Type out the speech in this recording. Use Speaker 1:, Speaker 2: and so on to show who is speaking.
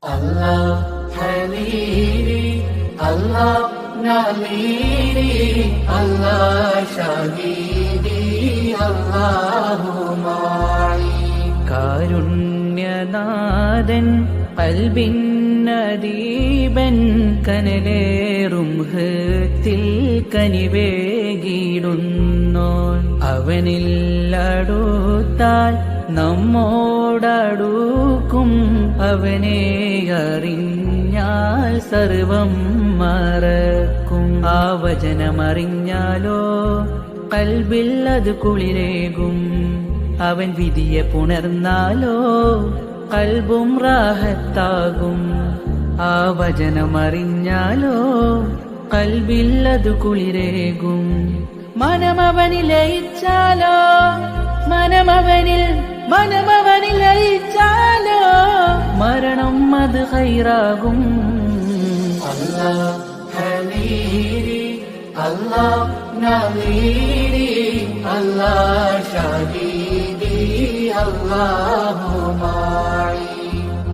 Speaker 1: الله حبيبي الله نظيري الله شهيدي الله معي കാരുണ്യനാഥൻ കൽബിന്നദീപൻ കനലേറും ഹൃത്തിൽ കനിവേകിടുന്നോൻ അവനിൽ അടുത്താൽ നമ്മോടടുക്കും അവനെ അറിഞ്ഞാൽ സർവം മറക്കും ആ വചനമറിഞ്ഞാലോ കൽബിൽ അത് കുളിരേകും അവൻ വിധിയെ പുണർന്നാലോ കൽബും റാഹത്താകും ആ വചനമറിഞ്ഞാലോ കൽബിൽ അത് കുളിരേകും മനമവനിൽ ലയിച്ചാലോ മനമവനിൽ ലയിച്ചാലോ മരണം അത് ഖൈറാകും അല്ലാഹ് ഹബീബി അല്ലാഹ് നദീരി അല്ലാഹ് ഷഹീദി അല്ലാഹു